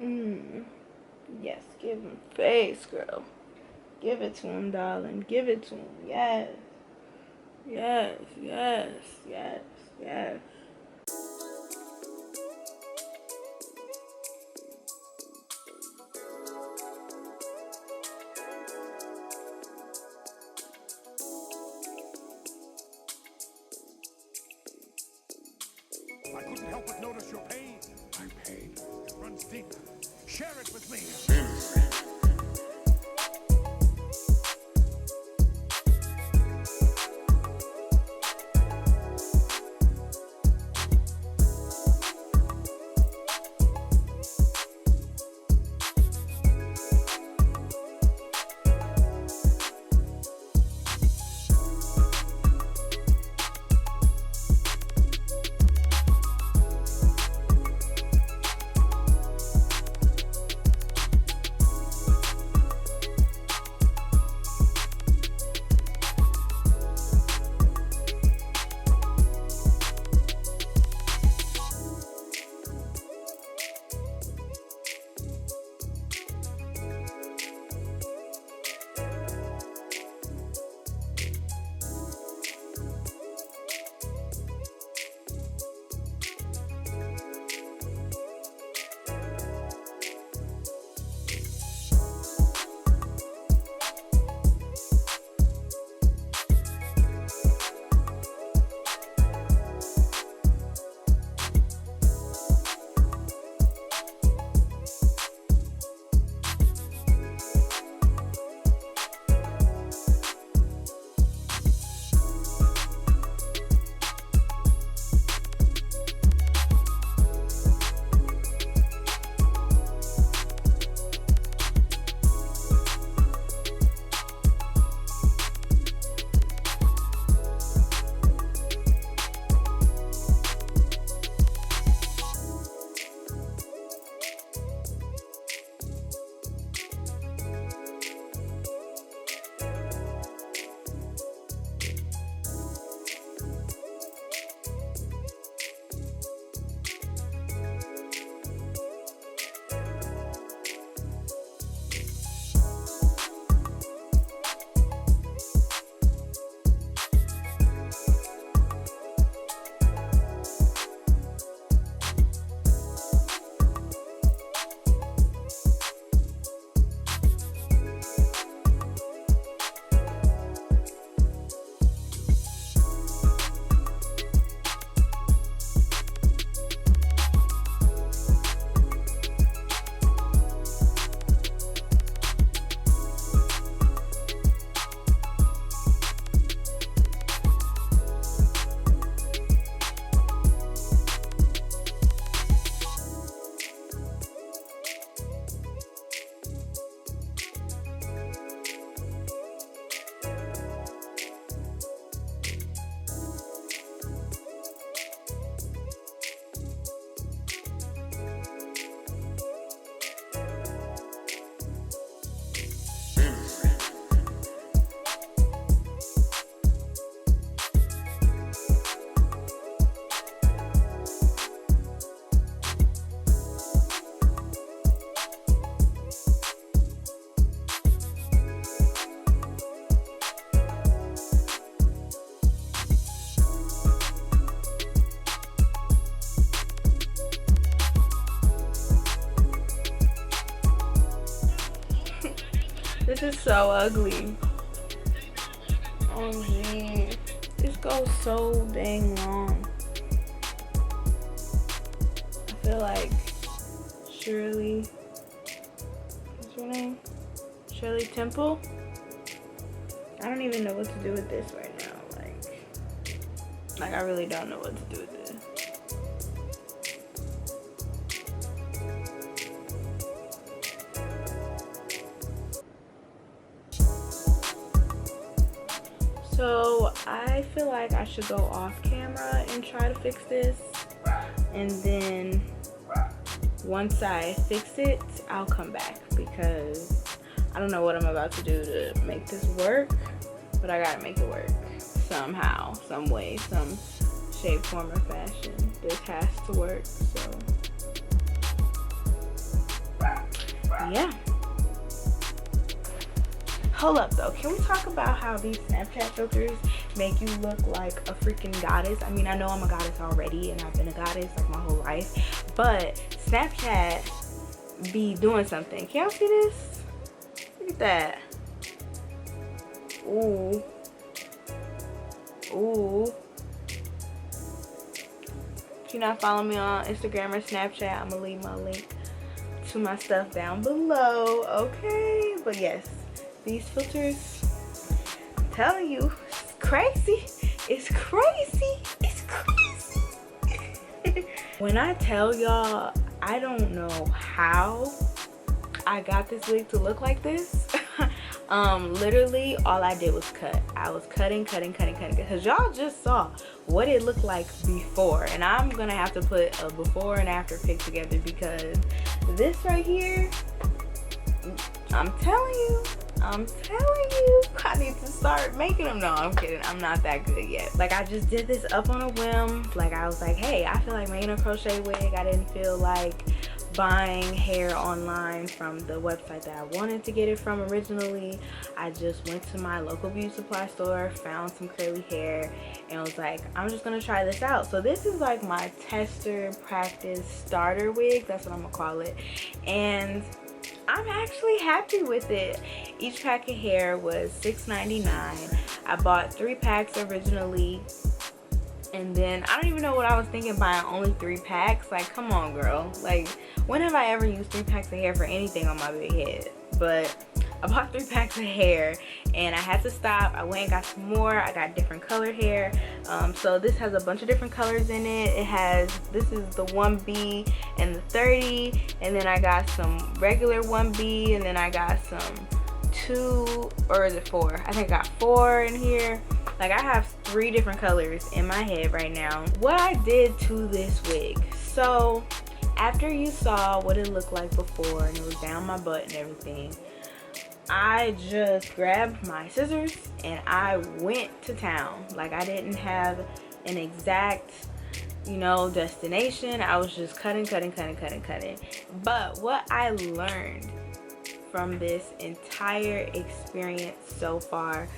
Yes, give him face, girl. Give it to him, darling. Give it to him. Yes. Yes, yes, yes, yes. I couldn't help but notice your pain. My pain. It runs deep. Share it with me. This is so ugly. Oh geez. This goes so dang long. I feel like Shirley, what's her name? Shirley Temple? I don't even know what to do with this right now. Like I really don't know what to do with this. So I feel like I should go off camera and try to fix this, and then once I fix it, I'll come back, because I don't know what I'm about to do to make this work, but I gotta make it work somehow, some way, some shape, form, or fashion. This has to work, so yeah. Hold up though, can we talk about how these Snapchat filters make you look like a freaking goddess? I mean, I know I'm a goddess already and I've been a goddess like my whole life, but Snapchat be doing something. Can y'all see this? Look at that. Ooh. Ooh. If you're not following me on Instagram or Snapchat, I'm gonna leave my link to my stuff down below, okay? But yes, these filters, I'm telling you, it's crazy. It's crazy. It's crazy. When I tell y'all, I don't know how I got this wig to look like this. Literally all I did was cut. I was cutting because y'all just saw what it looked like before, and I'm gonna have to put a before and after pic together because this right here, I'm telling you, I need to start making them. No, I'm kidding, I'm not that good yet. Like, I just did this up on a whim. Like, I was like, hey, I feel like making a crochet wig. I didn't feel like buying hair online from the website that I wanted to get it from originally. I just went to my local beauty supply store, found some curly hair, and was like, I'm just gonna try this out. So this is like my tester practice starter wig, that's what I'm gonna call it, and I'm actually happy with it. Each pack of hair was $6.99. I bought 3 packs originally, and then I don't even know what I was thinking buying only 3 packs. Like, come on, girl. Like, when have I ever used 3 packs of hair for anything on my big head? But I bought 3 packs of hair and I had to stop. I went and got some more. I got different colored hair. So this has a bunch of different colors in it. It has, this is the 1B and the 30, and then I got some regular 1B, and then I got some 2, or is it 4? I think I got 4 in here. Like, I have 3 different colors in my head right now. What I did to this wig, so after you saw what it looked like before and it was down my butt and everything, I just grabbed my scissors and I went to town. Like, I didn't have an exact, you know, destination. I was just cutting. But what I learned from this entire experience so far,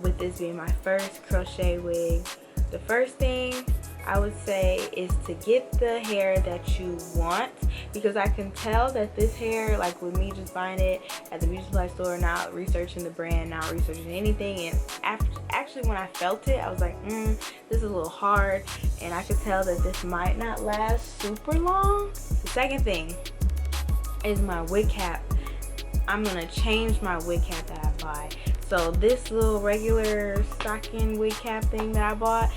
with this being my first crochet wig, the first thing I would say is to get the hair that you want, because I can tell that this hair, like with me just buying it at the beauty supply store, not researching the brand, not researching anything, and actually when I felt it, I was like, this is a little hard, and I could tell that this might not last super long. The second thing is my wig cap. I'm gonna change my wig cap that I buy. So this little regular stocking wig cap thing that I bought,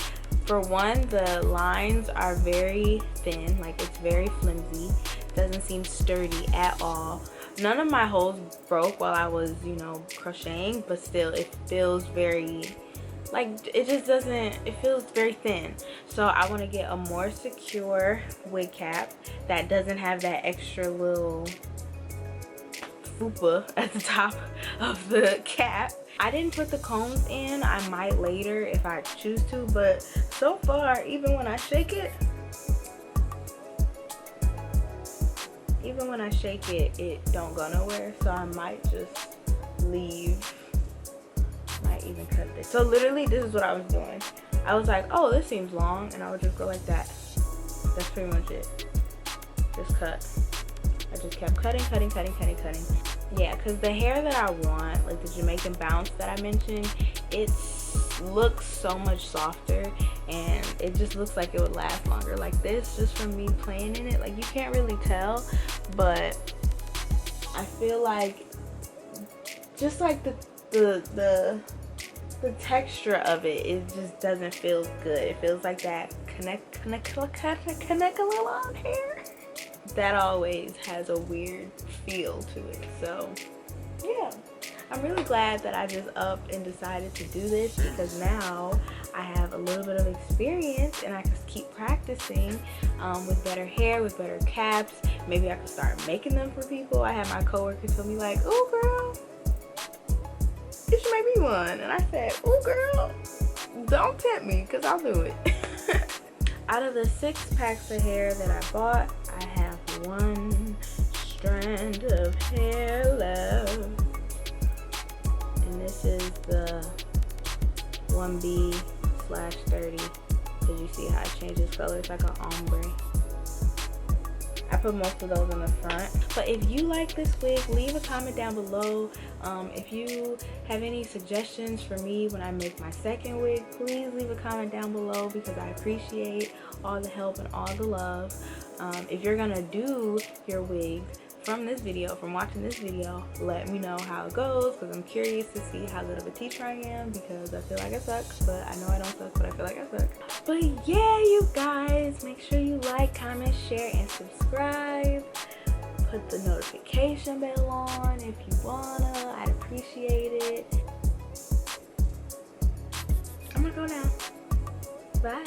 for one, the lines are very thin, like it's very flimsy, doesn't seem sturdy at all. None of my holes broke while I was, you know, crocheting, but still it feels very, like, it just doesn't, it feels very thin. So I want to get a more secure wig cap that doesn't have that extra little fupa at the top of the cap. I didn't put the combs in. I might later if I choose to, but so far, even when I shake it, it don't go nowhere. So I might just leave, might even cut this. So literally this is what I was doing. I was like, oh, this seems long, and I would just go like that. That's pretty much it. Just cut. I just kept cutting. Yeah, because the hair that I want, like the Jamaican bounce that I mentioned, it looks so much softer and it just looks like it would last longer. Like this, just from me playing in it, like you can't really tell, but I feel like just like the texture of it just doesn't feel good. It feels like that connect a little on hair. That always has a weird feel to it. So yeah, I'm really glad that I just upped and decided to do this, because now I have a little bit of experience and I can keep practicing with better hair, with better caps. Maybe I could start making them for people. I had my coworker tell me like, oh girl, you should make me one. And I said, oh girl, don't tempt me, because I'll do it. Out of the 6 packs of hair that I bought, I have 1 strand kind of hair love. And this is the 1B/30. As you see how it changes color, it's like an ombre. I put most of those in the front. But if you like this wig, leave a comment down below. If you have any suggestions for me when I make my second wig, please leave a comment down below because I appreciate all the help and all the love. If you're gonna do your wig from this video, from watching this video, let me know how it goes because I'm curious to see how good of a teacher I am because I feel like I suck, but I know I don't suck, but I feel like I suck. But yeah, you guys, make sure you like, comment, share, and subscribe. Put the notification bell on if you wanna. I'd appreciate it. I'm gonna go now. Bye.